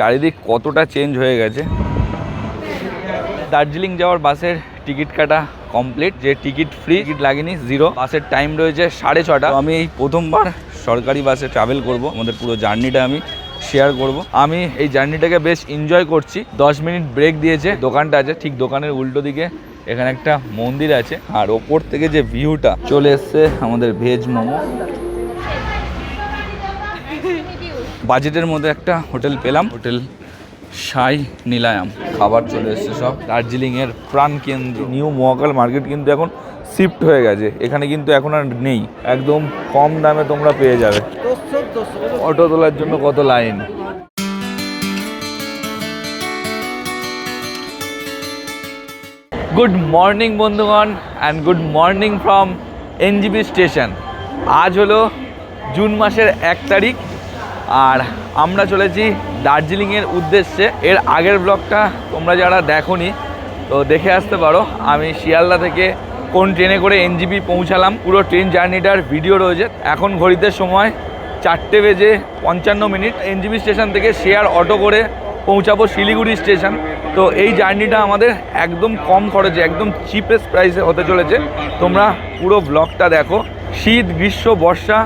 চারিদিক কতটা চেঞ্জ হয়ে গেছে। দার্জিলিং যাওয়ার বাসের টিকিট কাটা কমপ্লিট, যে টিকিট ফ্রি, টিকিট লাগেনি, 0। বাসের টাইম রয়েছে 6:30। আমি এই প্রথমবার সরকারি বাসে ট্রাভেল করব, আমাদের পুরো জার্নিটা আমি শেয়ার করব। আমি এই জার্নিটাকে বেশ এনজয় করছি। 10 মিনিট ব্রেক দিয়েছে, দোকানটা আছে ঠিক দোকানের উল্টো দিকে, এখানে একটা মন্দির আছে, আর ওপর থেকে যে ভিউটা চলে এসছে আমাদের ভেজ মোমো। বাজেটের মধ্যে একটা হোটেল পেলাম, হোটেল সাই নীলায়াম। খাবার চলে এসছে সব। দার্জিলিংয়ের প্রাণকেন্দ্র নিউ মহাকাল মার্কেট কিন্তু এখন শিফট হয়ে গেছে, এখানে কিন্তু এখন আর নেই। একদম কম দামে তোমরা পেয়ে যাবে। অটো তোলার জন্য কত লাইন। গুড মর্নিং বন্ধুগণ, and good morning from NGB station. আজ হলো জুন মাসের 1 তারিখ, আর আমরা চলেছি দার্জিলিংয়ের উদ্দেশ্যে। এর আগের ব্লগটা তোমরা যারা দেখোনি তো দেখে আসতে পারো। আমি শিয়ালদা থেকে কোন ট্রেনে করে এনজিবি পৌঁছালাম, পুরো ট্রেন জার্নিটার ভিডিও রয়েছে। এখন ঘড়িতে সময় 4:55। এনজিবি স্টেশন থেকে শেয়ার অটো করে পৌঁছাবো শিলিগুড়ি স্টেশন। তো এই জার্নিটা আমাদের একদম কম খরচে, একদম চিপেস্ট প্রাইসে হতে চলেছে। তোমরা পুরো ব্লগটা দেখো। শীত, গ্রীষ্ম, বর্ষা,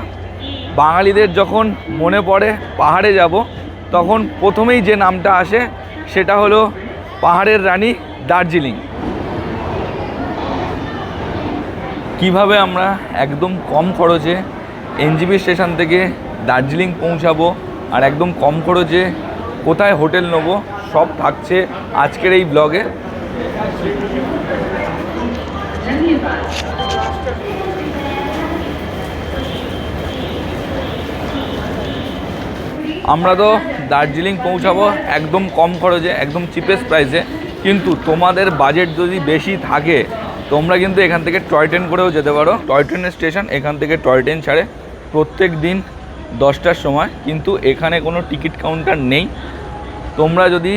বাঙালিদের যখন মনে পড়ে পাহাড়ে যাব, তখন প্রথমেই যে নামটা আসে সেটা হলো পাহাড়ের রানী দার্জিলিং। কিভাবে আমরা একদম কম খরচে এনজিবি স্টেশন থেকে দার্জিলিং পৌঁছাবো, আর একদম কম খরচে কোথায় হোটেল নেবো, সব থাকছে আজকের এই ব্লগে। আমরা তো দার্জিলিং পৌঁছাবো একদম কম খরচে, একদম চিপেস্ট প্রাইসে। কিন্তু তোমাদের বাজেট যদি বেশি থাকে, তোমরা কিন্তু এখান থেকে টয় ট্রেন করেও যেতে পারো। টয় ট্রেনের স্টেশন, এখান থেকে টয় ট্রেন ছাড়ে প্রত্যেক দিন 10টার সময়। কিন্তু এখানে কোনো টিকিট কাউন্টার নেই। তোমরা যদি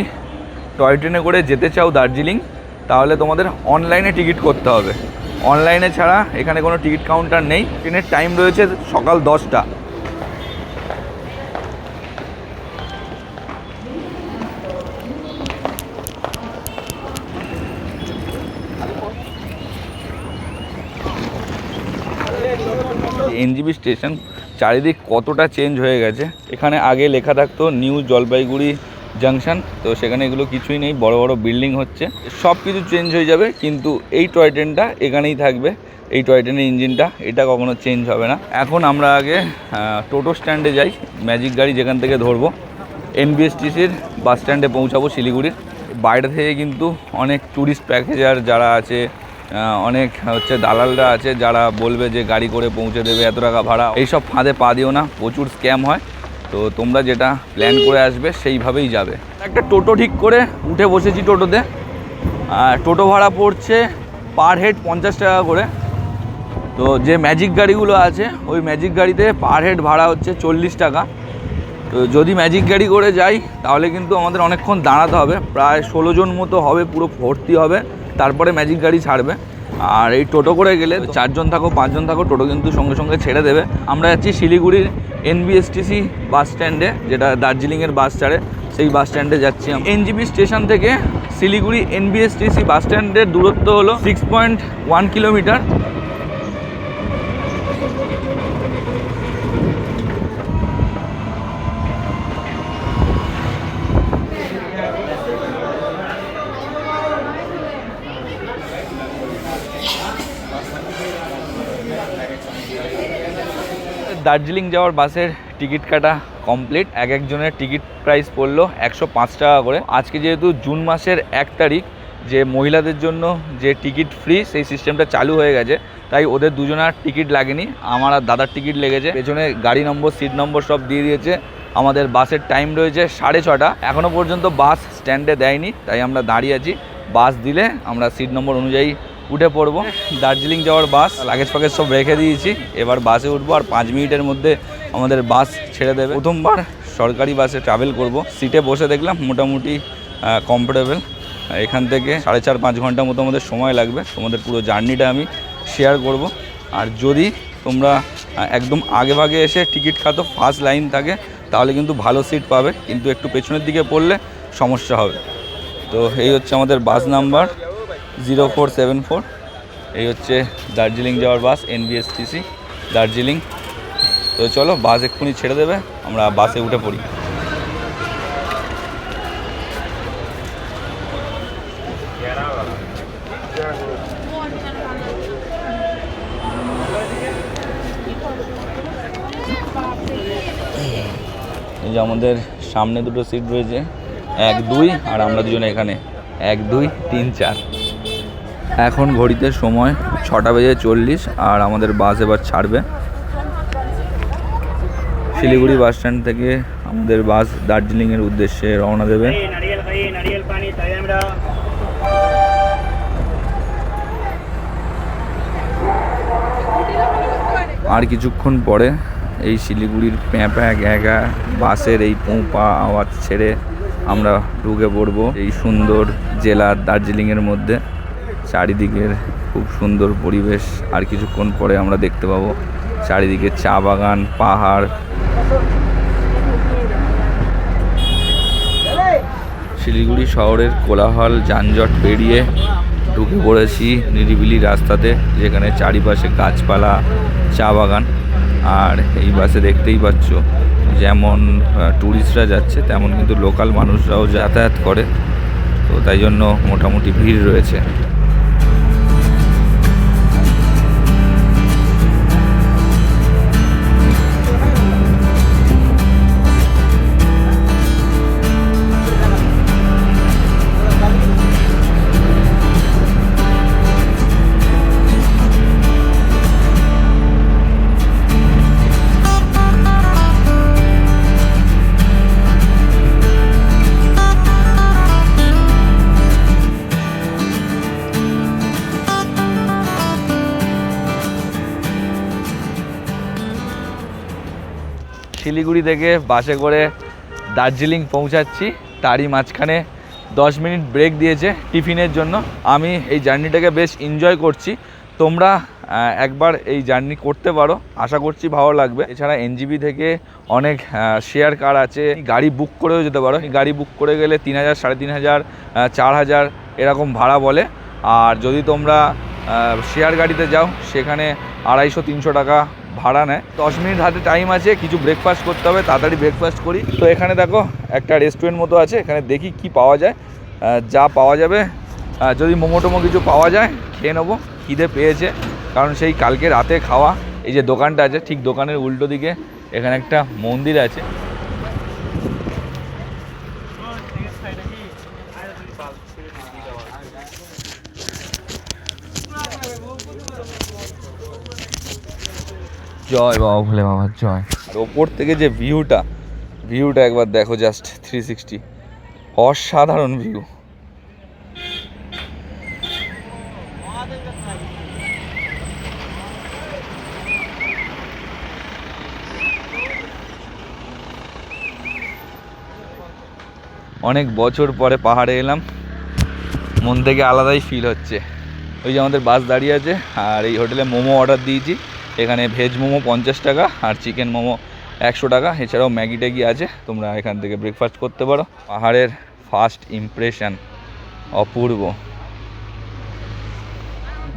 টয় ট্রেনে করে যেতে চাও দার্জিলিং, তাহলে তোমাদের অনলাইনে টিকিট করতে হবে। অনলাইনে ছাড়া এখানে কোনো টিকিট কাউন্টার নেই। ট্রেনের টাইম রয়েছে সকাল 10টা। এনজিবি স্টেশন চারিদিক কতটা চেঞ্জ হয়ে গেছে। এখানে আগে লেখা থাকতো নিউ জলপাইগুড়ি জাংশন, তো সেখানে এগুলো কিছুই নেই, বড় বড় বিল্ডিং হচ্ছে। সব কিছু চেঞ্জ হয়ে যাবে, কিন্তু এই টয় ট্রেনটা এখানেই থাকবে। এই টয় ট্রেনের ইঞ্জিনটা, এটা কখনো চেঞ্জ হবে না। এখন আমরা আগে টোটো স্ট্যান্ডে যাই, ম্যাজিক গাড়ি যেখান থেকে ধরবো। এনবিএসটিসির বাস স্ট্যান্ডে পৌঁছাবো শিলিগুড়ির। বাইরে থেকে কিন্তু অনেক ট্যুরিস্ট প্যাকেজার যারা আছে, অনেক হচ্ছে দালালরা আছে, যারা বলবে যে গাড়ি করে পৌঁছে দেবে, এত টাকা ভাড়া। এইসব ফাঁদে পা দিও না, প্রচুর স্ক্যাম হয়। তো তোমরা যেটা প্ল্যান করে আসবে সেইভাবেই যাবে। একটা টোটো ঠিক করে উঠে বসেছি টোটোতে। টোটো ভাড়া পড়ছে পার হেড 50 টাকা করে। তো যে ম্যাজিক গাড়িগুলো আছে, ওই ম্যাজিক গাড়িতে পার হেড ভাড়া হচ্ছে 40 টাকা। তো যদি ম্যাজিক গাড়ি করে যাই, তাহলে কিন্তু আমাদের অনেকক্ষণ দাঁড়াতে হবে। প্রায় 16 জন মতো হবে, পুরো ভর্তি হবে, তারপরে ম্যাজিক গাড়ি ছাড়বে। আর এই টোটো করে গেলে 4 জন থাকো 5 জন থাকো, টোটো কিন্তু সঙ্গে সঙ্গে ছেড়ে দেবে। আমরা যাচ্ছি শিলিগুড়ির এনবিএসটিসি বাস স্ট্যান্ডে, যেটা দার্জিলিংয়ের বাস ছাড়ে, সেই বাস স্ট্যান্ডে যাচ্ছি। এনজিবি স্টেশন থেকে শিলিগুড়ি এনবিএসটিসি বাস স্ট্যান্ডের দূরত্ব হলো 6.1 কিলোমিটার। দার্জিলিং যাওয়ার বাসের টিকিট কাটা কমপ্লিট। এক একজনের টিকিট প্রাইস পড়লো 105 টাকা করে। আজকে যেহেতু জুন মাসের 1 তারিখ, যে মহিলাদের জন্য যে টিকিট ফ্রি, সেই সিস্টেমটা চালু হয়ে গেছে, তাই ওদের দুজনের টিকিট লাগেনি, আমার আর দাদার টিকিট লেগেছে। পেছনে গাড়ি নম্বর, সিট নম্বর সব দিয়ে দিয়েছে। আমাদের বাসের টাইম রয়েছে 6:30। এখনও পর্যন্ত বাস স্ট্যান্ডে দেয়নি, তাই আমরা দাঁড়িয়ে আছি। বাস দিলে আমরা সিট নম্বর অনুযায়ী উঠে পড়বো। দার্জিলিং যাওয়ার বাস, লাগেজ ফাগেজ সব রেখে দিয়েছি। এবার বাসে উঠবো, আর 5 মিনিটের মধ্যে আমাদের বাস ছেড়ে দেবে। প্রথমবার সরকারি বাসে ট্রাভেল করব। সিটে বসে দেখলাম মোটামুটি কমফোর্টেবল। এখান থেকে 4.5-5 ঘন্টা মতো আমাদের সময় লাগবে। তোমাদের পুরো জার্নিটা আমি শেয়ার করব। আর যদি তোমরা একদম আগে ভাগে এসে টিকিট কাটো, ফার্স্ট লাইন থাকে, তাহলে কিন্তু ভালো সিট পাবে, কিন্তু একটু পেছনের দিকে পড়লে সমস্যা হবে। তো এই হচ্ছে আমাদের বাস নাম্বার 0474। এই হচ্ছে দার্জিলিং যাওয়ার বাস, NBSTC দার্জিলিং। তো চলো, বাস এক্ষুনি ছেড়ে দেবে, আমরা বাসে উঠে পড়ি। এই যে আমাদের সামনে দুটো সিট রয়েছে, 1, 2, আর আমরা দুজনে এখানে 1, 2, 3, 4। এখন ঘড়িতে সময় 6:40 আর আমাদের বাস এবার ছাড়বে। শিলিগুড়ি বাস স্ট্যান্ড থেকে আমাদের বাস দার্জিলিংয়ের উদ্দেশ্যে রওনা দেবে। আর কিছুক্ষণ পরে এই শিলিগুড়ির প্যাঁপা গ্যাগা বাসের এই পোঁপা আওয়াজ ছেড়ে আমরা ঢুকে পড়বো এই সুন্দর জেলা দার্জিলিংয়ের মধ্যে। চারিদিকের খুব সুন্দর পরিবেশ। আর কিছুক্ষণ পরে আমরা দেখতে পাবো চারিদিকে চা বাগান, পাহাড়। শিলিগুড়ি শহরের কোলাহল যানজট পেরিয়ে ঢুকে পড়েছি নিরিবিলি রাস্তাতে, যেখানে চারিপাশে গাছপালা, চা বাগান। আর এই বাসে দেখতেই পাচ্ছ যেমন ট্যুরিস্টরা যাচ্ছে তেমন কিন্তু লোকাল মানুষরাও যাতায়াত করে, তো তাই জন্য মোটামুটি ভিড় রয়েছে। শিলিগুড়ি থেকে বাসে করে দার্জিলিং পৌঁছাচ্ছি, তারই মাঝখানে 10 মিনিট ব্রেক দিয়েছে টিফিনের জন্য। আমি এই জার্নিটাকে বেশ এনজয় করছি। তোমরা একবার এই জার্নি করতে পারো, আশা করছি ভালো লাগবে। এছাড়া NGP থেকে অনেক শেয়ার কার আছে, গাড়ি বুক করেও যেতে পারো। গাড়ি বুক করে গেলে 3000, 3500, 4000 এরকম ভাড়া বলে। আর যদি তোমরা শেয়ার গাড়িতে যাও সেখানে 250-300 টাকা ভাড়া নেয়। 10 মিনিট হাতে টাইম আছে, কিছু ব্রেকফাস্ট করতে হবে, তাড়াতাড়ি ব্রেকফাস্ট করি। তো এখানে দেখো একটা রেস্টুরেন্ট মতো আছে, এখানে দেখি কি পাওয়া যায়। যা পাওয়া যাবে, যদি মোমো টোমো কিছু পাওয়া যায় খেয়ে নেবো, খিদে পেয়েছে। কারণ সেই কালকে রাতে খাওয়া। এই যে দোকানটা আছে, ঠিক দোকানের উল্টো দিকে এখানে একটা মন্দির আছে। জয় বাবা ভোলে বাবা জয়। আর ওপর থেকে যে ভিউটা একবার দেখো, জাস্ট 360, অসাধারণ ভিউ। অনেক বছর পরে পাহাড়ে এলাম, মন থেকে আলাদাই ফিল হচ্ছে। ওই যে আমাদের বাস দাঁড়িয়ে আছে, আর এই হোটেলে মোমো অর্ডার দিয়েছি। এখানে ভেজ মোমো 50 টাকা আর চিকেন মোমো 100 টাকা। এছাড়াও ম্যাগি ট্যাগি আছে, তোমরা এখান থেকে ব্রেকফাস্ট করতে পারো। পাহাড়ের ফার্স্ট ইমপ্রেশন অপূর্ব।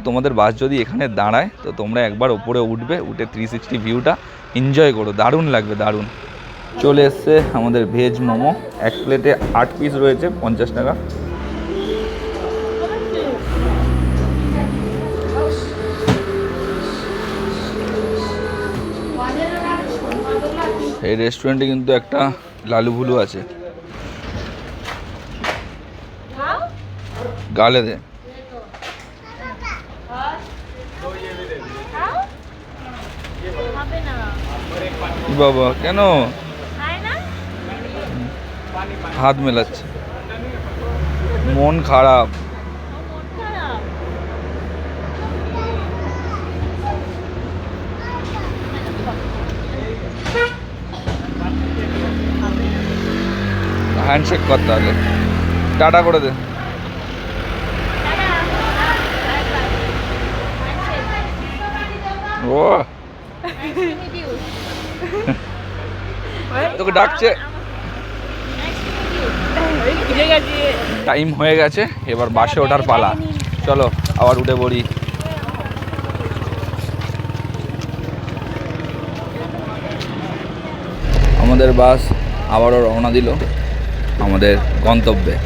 তোমাদের বাস যদি এখানে দাঁড়ায় তো তোমরা একবার ওপরে উঠবে, উঠে 360 ভিউটা এনজয় করো, দারুণ লাগবে, দারুণ। চলে এসছে আমাদের ভেজ মোমো, এক প্লেটে 8 পিস রয়েছে, 50 টাকা। এই রেস্টুরেন্টে কিন্তু একটা লালু ভুলু আছে, গালে দে। বাবা কেন হাত মেলাচ্ছে, মন খারাপ। হ্যান্ডশেক কর তাহলে, টাটা করে দে। ও তোকে ডাকছে। টাইম হয়ে গেছে, এবার বাসে ওঠার পালা। চলো আবার উঠে পড়ি। আমাদের বাস আবারও রওনা দিল আমাদের গন্তব্যে।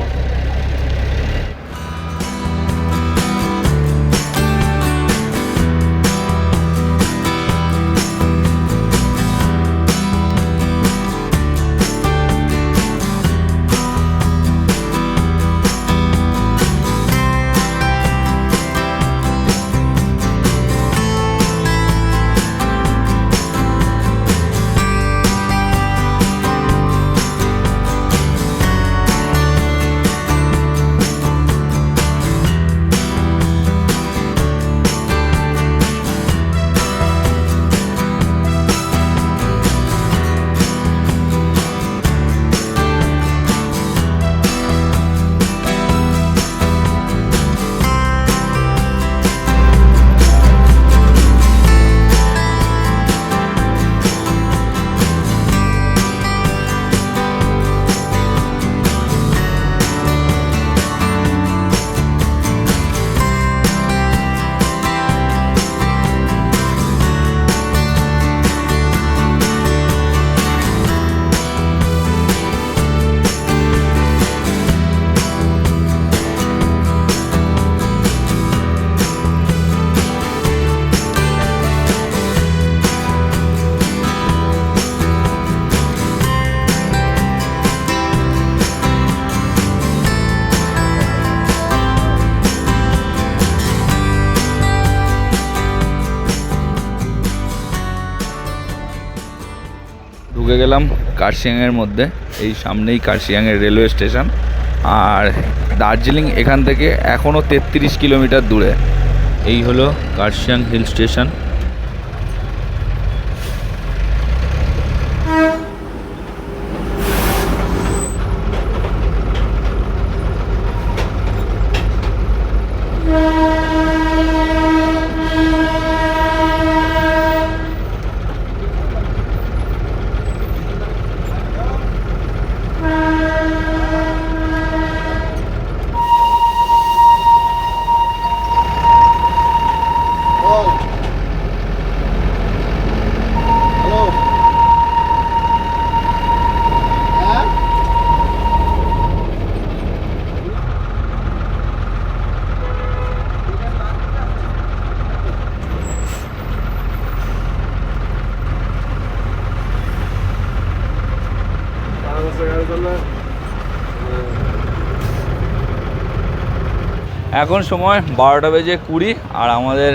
ঢুকে গেলাম কার্শিয়াংয়ের মধ্যে। এই সামনেই কার্শিয়াংয়ের রেলওয়ে স্টেশন। আর দার্জিলিং এখান থেকে এখনও 33 কিলোমিটার দূরে। এই হলো কার্শিয়াং হিল স্টেশন। এখন সময় 12:20 আর আমাদের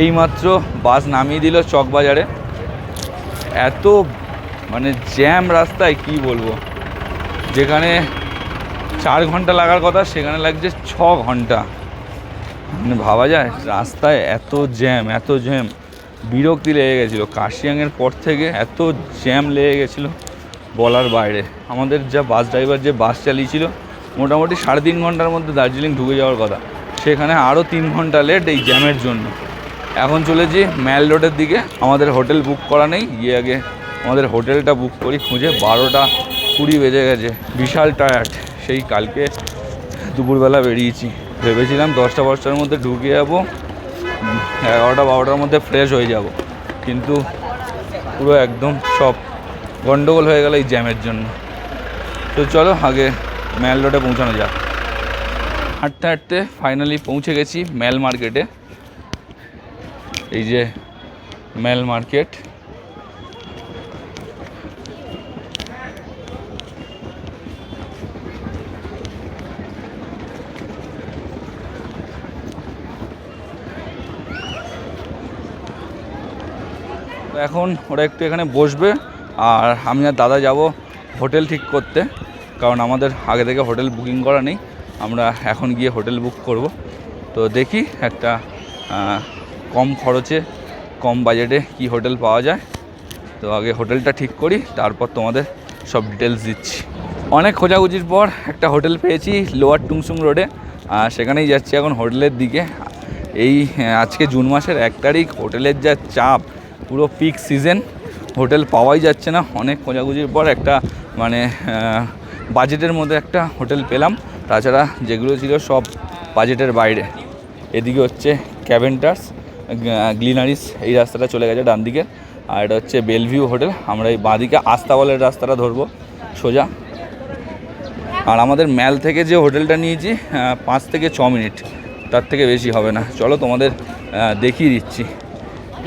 এইমাত্র বাস নামিয়ে দিল চকবাজারে। এত মানে জ্যাম রাস্তায় কি বলবো, যেখানে 4 ঘন্টা লাগার কথা সেখানে লাগছে 6 ঘন্টা। মানে ভাবা যায় রাস্তায় এত জ্যাম, বিরক্তি লেগে গেছিলো। কার্শিয়াংয়ের পর থেকে এত জ্যাম লেগে গেছিলো বলার বাইরে। আমাদের যা বাস ড্রাইভার যে বাস চালিয়েছিল মোটামুটি 3.5 ঘন্টার মধ্যে দার্জিলিং ঢুকে যাওয়ার কথা, সেখানে আরও 3 ঘন্টা লেট এই জ্যামের জন্য। এখন চলেছি ম্যাল রোডের দিকে। আমাদের হোটেল বুক করা নেই, গিয়ে আগে আমাদের হোটেলটা বুক করি খুঁজে। 12:20 বেজে গেছে, বিশাল টায়ার্ড। সেই কালকে দুপুরবেলা বেরিয়েছি, ভেবেছিলাম 10টা-12টার মধ্যে ঢুকে যাবো, 11টা-12টার মধ্যে ফ্রেশ হয়ে যাব, কিন্তু পুরো একদম সব গন্ডগোল হয়ে গেল এই জ্যামের জন্য। তো চলো আগে ম্যাল রোডে পৌঁছানো যাক। হাঁটতে হাঁটতে ফাইনালি পৌঁছে গেছি ম্যাল মার্কেটে। এই যে ম্যাল মার্কেট, এখন ওরা একটু এখানে বসবে আর আমি আর দাদা যাব হোটেল ঠিক করতে, কারণ আমাদের আগে থেকে হোটেল বুকিং করা নেই। আমরা এখন গিয়ে হোটেল বুক করব। তো দেখি একটা কম খরচে কম বাজেটে কি হোটেল পাওয়া যায়। তো আগে হোটেলটা ঠিক করি, তারপর তোমাদের সব ডিটেলস দিচ্ছি। অনেক খোঁজাখুঁজির পর একটা হোটেল পেয়েছি লোয়ার টুংসুং রোডে, সেখানেই যাচ্ছি এখন হোটেলের দিকে। এই আজকে জুন মাসের 1 তারিখ, হোটেলের যা চাপ, পুরো পিক সিজন, হোটেল পাওয়াই যাচ্ছে না। অনেক খোঁজাখুঁজির পর একটা মানে বাজেটের মধ্যে একটা হোটেল পেলাম। তাছাড়া যেগুলো ছিল সব বাজেটের বাইরে। এদিকে হচ্ছে ক্যাভেন্টার্স, গ্লিনারিস, এই রাস্তাটা চলে গেছে ডান দিকে। আর এটা হচ্ছে বেলভিউ হোটেল। আমরা এই বাঁদিকে আস্তাবলের রাস্তাটা ধরবো সোজা। আর আমাদের ম্যাল থেকে যে হোটেলটা নিয়েছি 5 থেকে 6 মিনিট, তার থেকে বেশি হবে না। চলো তোমাদের দেখিয়ে দিচ্ছি।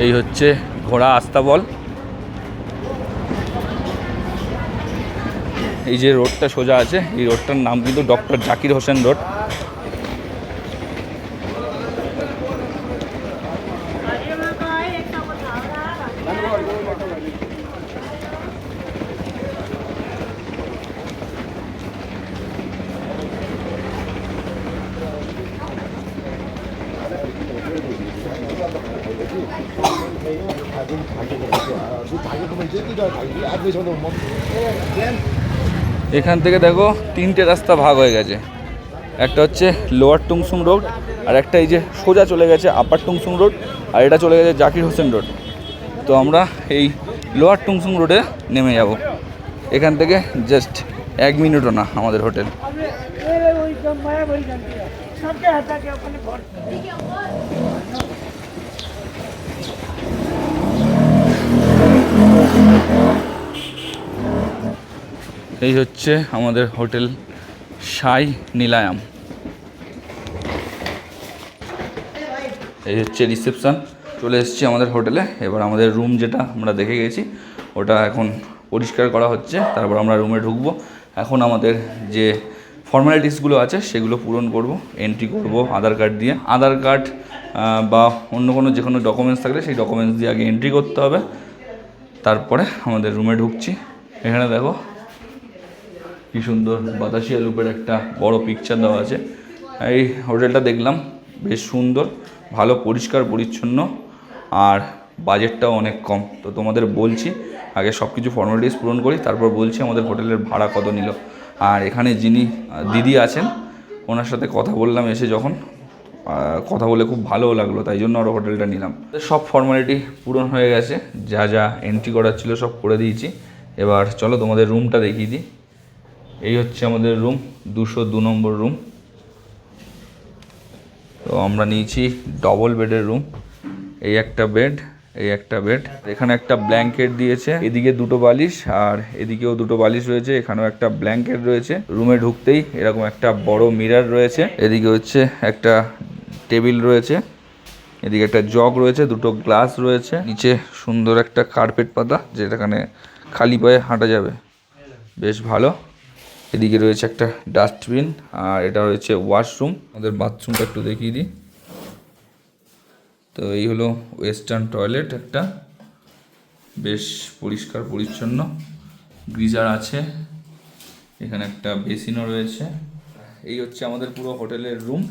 এই হচ্ছে ঘোড়া আস্তাবল। এই যে রোডটা সোজা আছে, এই রোডটার নাম কিন্তু ডক্টর জাকির হোসেন রোড। এখান থেকে দেখো 3টে রাস্তা ভাগ হয়ে গেছে। একটা হচ্ছে লোয়ার টুংসুং রোড, আর একটা এই যে সোজা চলে গেছে আপার টুংসুং রোড, আর এটা চলে গেছে জাকির হোসেন রোড। তো আমরা এই লোয়ার টুংসুং রোডে নেমে যাব। এখান থেকে জাস্ট 1 মিনিটও না আমাদের হোটেল। এই হচ্ছে আমাদের হোটেল সাই নীলায়াম। এই হচ্ছে রিসেপশন। চলে এসেছি আমাদের হোটেলে। এবার আমাদের রুম যেটা আমরা দেখে গেছি ওটা এখন পরিষ্কার করা হচ্ছে, তারপর আমরা রুমে ঢুকবো। এখন আমাদের যে ফর্মালিটিসগুলো আছে সেগুলো পূরণ করব। এন্ট্রি করব আধার কার্ড দিয়ে। আধার কার্ড বা অন্য কোনো যে কোনো ডকুমেন্টস থাকলে সেই ডকুমেন্টস দিয়ে আগে এন্ট্রি করতে হবে। তারপরে আমাদের রুমে ঢুকছি। এখানে দেখো কি সুন্দর বাতাসিয়া লুপের একটা বড় পিকচার দেওয়া আছে। এই হোটেলটা দেখলাম বেশ সুন্দর, ভালো পরিষ্কার পরিচ্ছন্ন, আর বাজেটটাও অনেক কম। তো তোমাদের বলছি আগে সব কিছু ফর্মালিটিস পূরণ করি, তারপর বলছি আমাদের হোটেলের ভাড়া কত নিল। আর এখানে যিনি দিদি আছেন ওনার সাথে কথা বললাম এসে, যখন কথা বলে খুব ভালোও লাগলো, তাই জন্য আরও হোটেলটা নিলাম। সব ফর্মালিটি পূরণ হয়ে গেছে, যা যা এন্ট্রি করার ছিল সব করে দিয়েছি। এবার চলো তোমাদের রুমটা দেখিয়ে দিই। এই হচ্ছে আমাদের রুম, 202 নম্বর রুম। তো আমরা নিয়েছি ডবল বেডের রুম। এই একটা বেড, এই একটা বেড, এখানে একটা ব্ল্যাঙ্কেট দিয়েছে, এদিকে 2টো বালিশ আর এদিকেও 2টো বালিশ রয়েছে, এখানেও একটা ব্ল্যাঙ্কেট রয়েছে। রুমে ঢুকতেই এরকম একটা বড় মিরর রয়েছে। এদিকে হচ্ছে একটা টেবিল রয়েছে, এদিকে একটা জগ রয়েছে, 2টো গ্লাস রয়েছে, নিচে সুন্দর একটা কার্পেট পাতা যেটাখানে খালি পায়ে হাঁটা যাবে, বেশ ভালো। এদিকে রয়েছে একটা ডাস্টবিন, আর এটা রয়েছে ওয়াশরুম। আমাদের বাথরুমটা একটু দেখিয়ে দিই। তো এই হলো ওয়েস্টার্ন টয়লেট, একটা বেশ পরিষ্কার পরিচ্ছন্ন, গিজার আছে, এখানে একটা বেসিনও রয়েছে। এই হচ্ছে আমাদের পুরো হোটেলের রুম।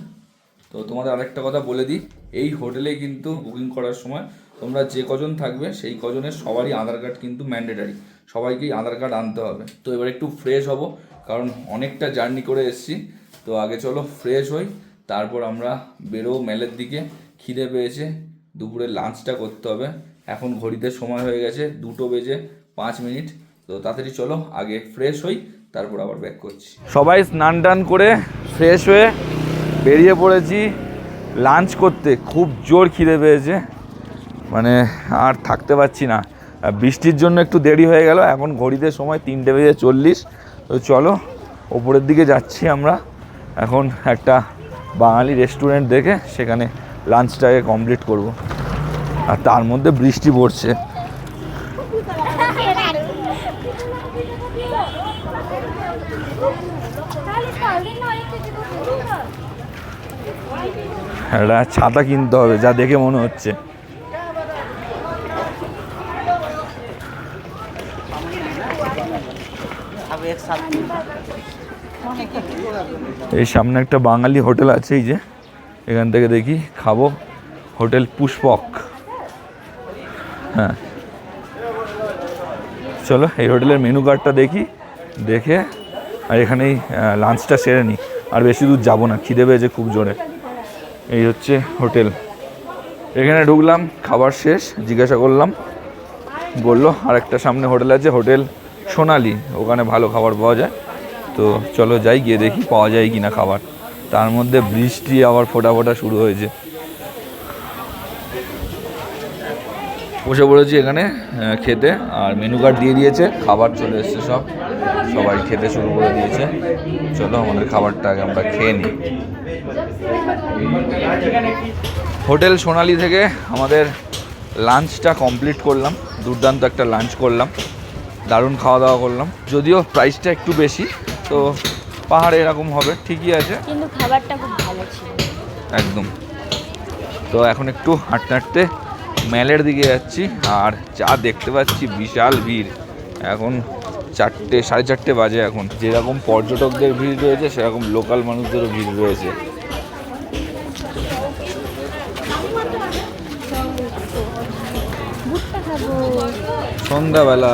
তো তোমাদের আরেকটা কথা বলে দিই, এই হোটেলে কিন্তু বুকিং করার সময় তোমরা যে কজন থাকবে সেই কজনের সবারই আধার কার্ড কিন্তু ম্যান্ডেটারি, সবাইকেই আধার কার্ড আনতে হবে। তো এবার একটু ফ্রেশ হব, কারণ অনেকটা জার্নি করে এসেছি। তো আগে চলো ফ্রেশ হই, তারপর আমরা বেরোবো মেলের দিকে। খিদে পেয়েছে, দুপুরে লাঞ্চটা করতে হবে। এখন ঘড়িতে সময় হয়ে গেছে 2:05। তো তাড়াতাড়ি চলো আগে ফ্রেশ হই, তারপর আবার ব্যাক করছি। সবাই স্নান টান করে ফ্রেশ হয়ে বেরিয়ে পড়েছি লাঞ্চ করতে। খুব জোর খিদে পেয়েছে, মানে আর থাকতে পারছি না। বৃষ্টির জন্য একটু দেরি হয়ে গেল, এখন ঘড়িতে সময় 3:40। তো চলো ওপরের দিকে যাচ্ছি আমরা। এখন একটা বাঙালি রেস্টুরেন্ট দেখে সেখানে লাঞ্চটাকে কমপ্লিট করব, আর তার মধ্যে বৃষ্টি পড়ছে। একটা ছাতা কিনতে হবে যা দেখে মনে হচ্ছে। এই সামনে একটা বাঙালি হোটেল আছে, এই যে এখান থেকে দেখি খাবো। হোটেল পুষ্পক। হ্যাঁ চলো এই হোটেলের মেনু কার্ডটা দেখি, দেখে আর এখানেই লাঞ্চটা সেরে নিই। আর বেশি দূর যাবো না, খিদে পেয়েছে খুব জোরে। এই হচ্ছে হোটেল, এখানে ঢুকলাম, খাবার শেষ, জিজ্ঞাসা করলাম বললো আর একটা সামনে হোটেল আছে, হোটেল সোনালি, ওখানে ভালো খাবার পাওয়া যায়। তো চলো যাই, গিয়ে দেখি পাওয়া যায় কি না খাবার। তার মধ্যে বৃষ্টি আবার ফোটা ফোটা শুরু হয়েছে। বসে পড়েছি এখানে খেতে, আর মেনু কার্ড দিয়ে দিয়েছে, খাবার চলে এসছে, সবাই খেতে শুরু করে দিয়েছে। চলো আমাদের খাবারটা আগে আমরা খেয়ে নিই। হোটেল সোনালি থেকে আমাদের লাঞ্চটা কমপ্লিট করলাম, দুর্দান্ত একটা লাঞ্চ করলাম, দারুণ খাওয়া দাওয়া করলাম। যদিও প্রাইসটা একটু বেশি, তো পাহাড়ে এরকম হবে, ঠিকই আছে, কিন্তু খাবারটা খুব ভালো ছিল একদম। তো এখন একটু হাঁটতে হাঁটতে মেলের দিকে যাচ্ছি, আর যা দেখতে পাচ্ছি বিশাল ভিড়। এখন 4টে 4:30 বাজে। এখন যেরকম পর্যটকদের ভিড় রয়েছে সেরকম লোকাল মানুষদেরও ভিড় রয়েছে। সন্ধ্যাবেলা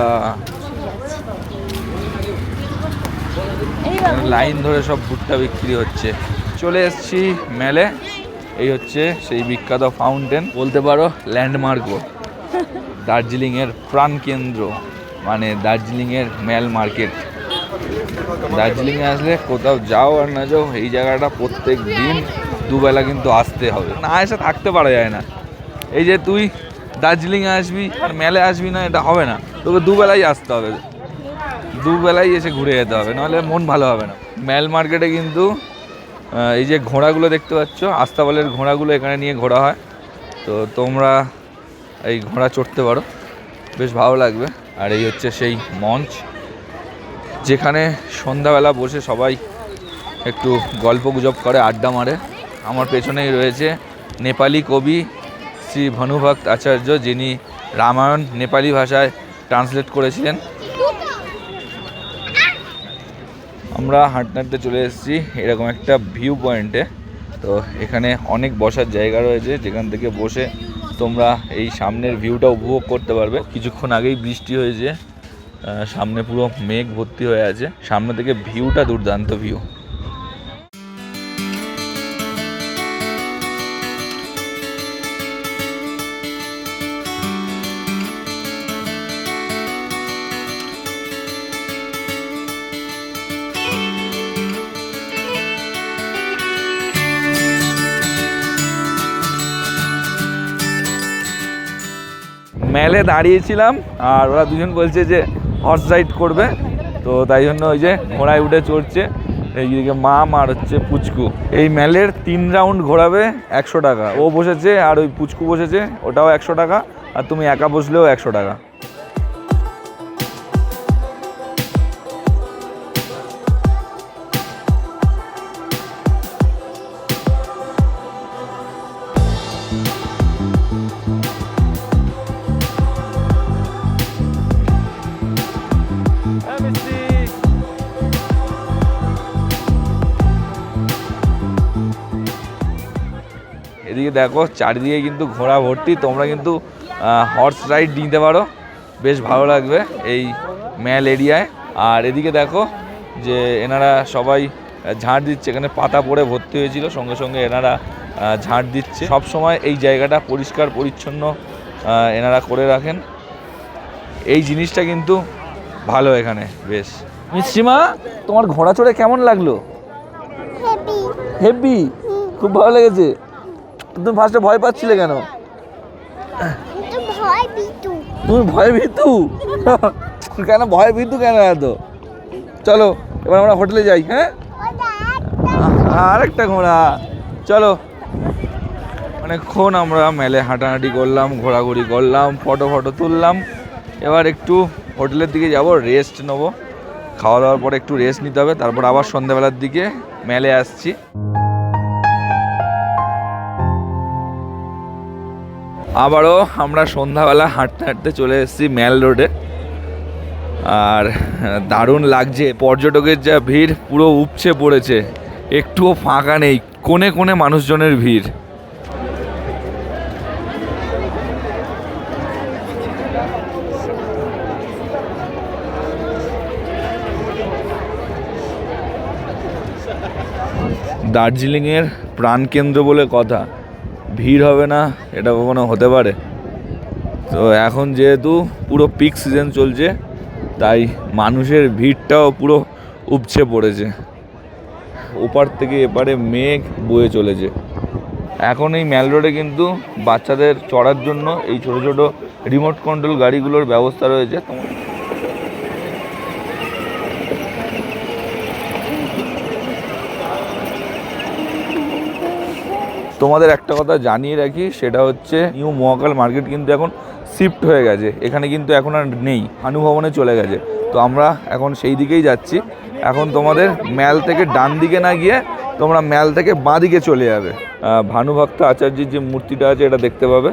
লাইন ধরে সব ভুট্টা বিক্রি হচ্ছে। চলে এসছি মেলে। এই হচ্ছে সেই বিখ্যাত ফাউন্টেন, বলতে পারো ল্যান্ডমার্কও, দার্জিলিংয়ের প্রাণকেন্দ্র, মানে দার্জিলিংয়ের মেল মার্কেট। দার্জিলিংয়ে আসলে কোথাও যাও আর না যাও, এই জায়গাটা প্রত্যেক দিন দুবেলা কিন্তু আসতে হবে, না এসে থাকতে পারা যায় না। এই যে তুই দার্জিলিংয়ে আসবি আর মেলে আসবি না, এটা হবে না, তোকে দুবেলাই আসতে হবে, দুবেলাই এসে ঘুরে যেতে হবে, নাহলে মন ভালো হবে না। মেল মার্কেটে কিন্তু এই যে ঘোড়াগুলো দেখতে পাচ্ছ, আস্তাবলের ঘোড়াগুলো এখানে নিয়ে ঘোরা হয়। তো তোমরা এই ঘোড়া চড়তে পারো, বেশ ভালো লাগবে। আর এই হচ্ছে সেই মঞ্চ, যেখানে সন্ধ্যাবেলা বসে সবাই একটু গল্প গুজব করে, আড্ডা মারে। আমার পেছনেই রয়েছে নেপালি কবি শ্রী ভানুভক্ত আচার্য, যিনি রামায়ণ নেপালি ভাষায় ট্রান্সলেট করেছিলেন। আমরা হাঁটতে হাঁটতে চলে এসেছি এরকম একটা ভিউ পয়েন্টে। তো এখানে অনেক বসার জায়গা রয়েছে, যেখান থেকে বসে তোমরা এই সামনের ভিউটা উপভোগ করতে পারবে। কিছুক্ষণ আগেই বৃষ্টি হয়েছে, সামনে পুরো মেঘ ভর্তি হয়ে আছে, সামনে থেকে ভিউটা দুর্দান্ত ভিউ। মেলে দাঁড়িয়েছিলাম, আর ওরা দুজন বলছে যে হর্স রাইড করবে, তো তাই জন্য ওই যে ঘোড়ায় উঠে চড়ছে। এইদিকে মাম আর হচ্ছে পুচকু। এই মেলের 3 রাউন্ড ঘোরাবে 100 টাকা। ও বসেছে আর ওই পুচকু বসেছে, ওটাও 100 টাকা, আর তুমি একা বসলেও 100 টাকা। এদিকে দেখো চারিদিকে কিন্তু ঘোড়া ভর্তি, তোমরা কিন্তু হর্স রাইড নিতে পারো, বেশ ভালো লাগবে এই মেল এরিয়ায়। আর এদিকে দেখো যে এনারা সবাই ঝাঁট দিচ্ছে, এখানে পাতা পড়ে ভর্তি হয়েছিল, সঙ্গে সঙ্গে এনারা ঝাঁট দিচ্ছে। সব সময় এই জায়গাটা পরিষ্কার পরিচ্ছন্ন এনারা করে রাখেন, এই জিনিসটা কিন্তু ভালো এখানে বেশ। মিশ্রিমা, তোমার ঘোড়া চড়ে কেমন লাগলো? হেভি, খুব ভালো লেগেছে। তুমি ফার্স্টে ভয় পাচ্ছিলে কেন? তুমি ভয় ভীতু? কেন ভয় ভীতু কেন এত? চলো এবার আমরা হোটেলে যাই। হ্যাঁ, আরেকটা ঘোড়া, চলো। অনেকক্ষণ আমরা মেলে হাঁটাহাঁটি করলাম, ঘোরাঘুরি করলাম, ফটো তুললাম। এবার একটু হোটেলের দিকে যাব, রেস্ট নেবো। খাওয়া দাওয়ার পরে একটু রেস্ট নিতে হবে, তারপর আবার সন্ধ্যাবেলার দিকে মেলে আসছি। আবারও আমরা সন্ধ্যাবেলা হাঁটতে হাঁটতে চলে এসেছি মেল রোডে, আর দারুণ লাগছে। পর্যটকের যা ভিড়, পুরো উপচে পড়েছে, একটুও ফাঁকা নেই, কোণে কোণে মানুষজনের ভিড়। দার্জিলিংয়ের প্রাণকেন্দ্র বলে কথা, ভিড় হবে না এটা কখনো হতে পারে? তো এখন যেহেতু পুরো পিক সিজন চলছে, তাই মানুষের ভিড়টাও পুরো উপচে পড়েছে। ওপার থেকে এপারে মেঘ বয়ে চলেছে। এখন এই ম্যাল রোডে কিন্তু বাচ্চাদের চড়ার জন্য এই ছোট ছোট রিমোট কন্ট্রোল গাড়িগুলোর ব্যবস্থা রয়েছে। তোমাদের একটা কথা জানিয়ে রাখি, সেটা হচ্ছে নিউ মহাকাল মার্কেট কিন্তু এখন শিফট হয়ে গেছে, এখানে কিন্তু এখন আর নেই, ভানুভবনে চলে গেছে। তো আমরা এখন সেই দিকেই যাচ্ছি। এখন তোমাদের ম্যাল থেকে ডান দিকে না গিয়ে তোমরা ম্যাল থেকে বাঁ দিকে চলে যাবে। ভানুভক্ত আচার্যের যে মূর্তিটা আছে এটা দেখতে পাবে।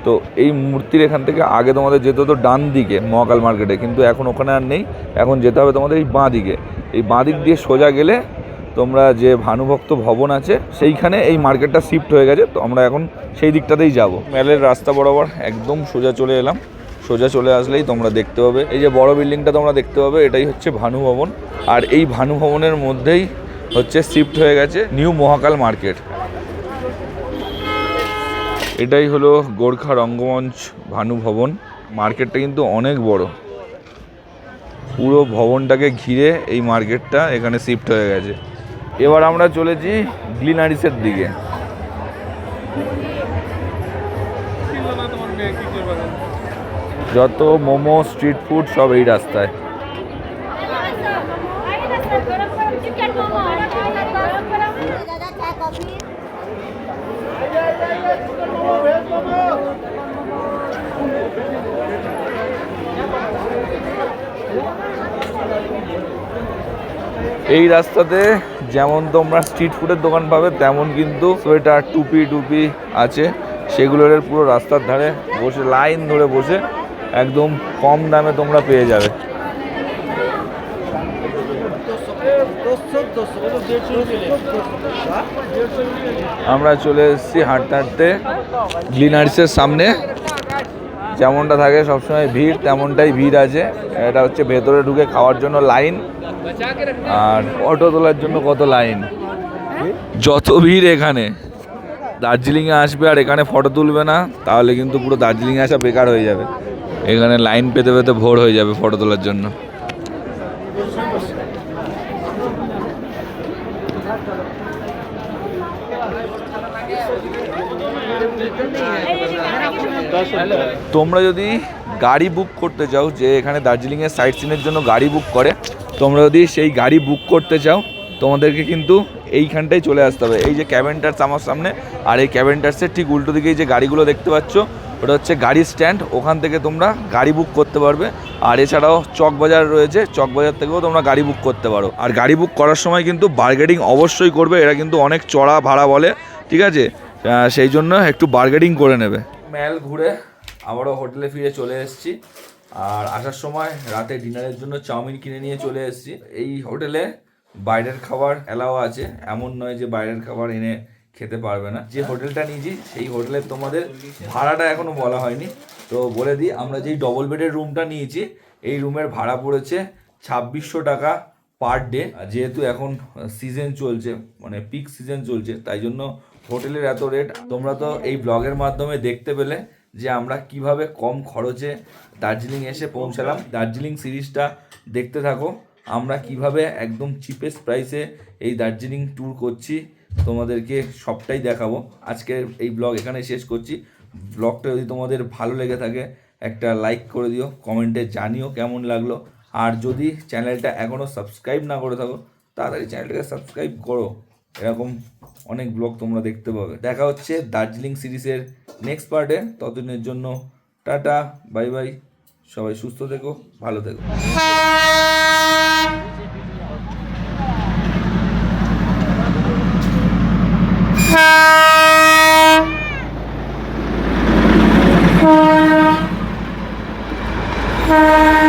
তো এই মূর্তির এখান থেকে আগে তোমাদের যেতে হতো ডান দিকে মহাকাল মার্কেটে, কিন্তু এখন ওখানে আর নেই, এখন যেতে হবে তোমাদের এই বাঁ দিকে। এই বাঁ দিক দিয়ে সোজা গেলে তোমরা যে ভানুভক্ত ভবন আছে সেইখানে এই মার্কেটটা শিফট হয়ে গেছে। তো আমরা এখন সেই দিকটাতেই যাব। ম্যালের রাস্তা বরাবর একদম সোজা চলে এলাম। সোজা চলে আসলেই তোমরা দেখতে পাবে এই যে বড় বিল্ডিংটা তোমরা দেখতে পাবে, এটাই হচ্ছে ভানুভবন। আর এই ভানুভবনের মধ্যেই হচ্ছে শিফট হয়ে গেছে নিউ মহাকাল মার্কেট। এটাই হলো গোর্খা রঙ্গমঞ্চ ভানুভবন। মার্কেটটা কিন্তু অনেক বড়, পুরো ভবনটাকে ঘিরে এই মার্কেটটা এখানে শিফট হয়ে গেছে। এবার আমরা চলেছি গ্লিনারিসের দিকে। যত মোমো স্ট্রিট ফুড সব এই রাস্তায়। এই রাস্তাতে যেমন তোমরা স্ট্রিট ফুডের দোকান পাবে, তেমন কিন্তু সোয়েটার টুপি আছে। সেগুলোর পুরো রাস্তার ধারে বসে লাইন ধরে বসে একদম কম দামে তোমরা পেয়ে যাবে। আমরা চলে এসেছি হাঁটতে হাঁটতে গ্লিনারিসের সামনে। যেমনটা থাকে সবসময় ভিড়, তেমনটাই ভিড় আছে। এটা হচ্ছে ভেতরে ঢুকে খাওয়ার জন্য লাইন, আর অটো তোলার জন্য কত লাইন। যত ভিড় এখানে। দার্জিলিংয়ে আসবে আর এখানে ফটো তুলবে না, তাহলে কিন্তু পুরো দার্জিলিংয়ে আসা বেকার হয়ে যাবে। এখানে লাইন পেতে পেতে ভোর হয়ে যাবে ফটো তোলার জন্য। তোমরা যদি গাড়ি বুক করতে চাও, যে এখানে দার্জিলিংয়ের সাইট সিনের জন্য গাড়ি বুক করে, তোমরা যদি সেই গাড়ি বুক করতে চাও তোমাদেরকে কিন্তু এইখানটায় চলে আসতে হবে। এই যে ক্যাবেন্টার্স আমার সামনে, আর এই ক্যাবেন্টার্সের ঠিক উল্টো দিকে এই যে গাড়িগুলো দেখতে পাচ্ছ, ওটা হচ্ছে গাড়ি স্ট্যান্ড। ওখান থেকে তোমরা গাড়ি বুক করতে পারবে। আর এছাড়াও চকবাজার রয়েছে, চকবাজার থেকেও তোমরা গাড়ি বুক করতে পারো। আর গাড়ি বুক করার সময় কিন্তু বার্গেনিং অবশ্যই করবে, এরা কিন্তু অনেক চড়া ভাড়া বলে, ঠিক আছে? সেই জন্য একটু বার্গেনিং করে নেবে। ম্যাল ঘুরে আবারও হোটেলে ফিরে চলে এসেছি। আর আসার সময় রাতে ডিনারের জন্য চাউমিন কিনে নিয়ে চলে এসেছি। এই হোটেলে বাইরের খাবার অ্যালাও আছে, এমন নয় যে বাইরের খাবার এনে খেতে পারবে না। যে হোটেলটা নিয়েছি সেই হোটেলের তোমাদের ভাড়াটা এখনো বলা হয়নি, তো বলে দিই। আমরা যেই ডবল বেডের রুমটা নিয়েছি, এই রুমের ভাড়া পড়েছে 2600 টাকা পার ডে। যেহেতু এখন সিজন চলছে, মানে পিক সিজন চলছে, তাই জন্য হোটেলের এত রেট। তোমরা তো এই ব্লগের মাধ্যমে দেখতে পেলে যে আমরা কিভাবে কম খরচে দার্জিলিং এসে পৌঁছালাম। দার্জিলিং সিরিজটা দেখতে থাকো, আমরা কিভাবে একদম চিপেস্ট প্রাইসে এই দার্জিলিং ট্যুর করছি তোমাদেরকে সবটাই দেখাবো। আজকের এই ব্লগ এখানে শেষ করছি। ব্লগটা যদি তোমাদের ভালো লেগে থাকে একটা লাইক করে দিও, কমেন্টে জানিও কেমন লাগলো। আর যদি চ্যানেলটা এখনও সাবস্ক্রাইব না করে থাকো, তাড়াতাড়ি চ্যানেলটাকে সাবস্ক্রাইব করো, এরকম অনেক ব্লগ তোমরা দেখতে পাবে। দেখা হচ্ছে দার্জিলিং সিরিজের নেক্সট পার্টে। ততদিনের জন্য টাটা, বাই বাই। সবাই সুস্থ থেকো, ভালো থেকো। Hi.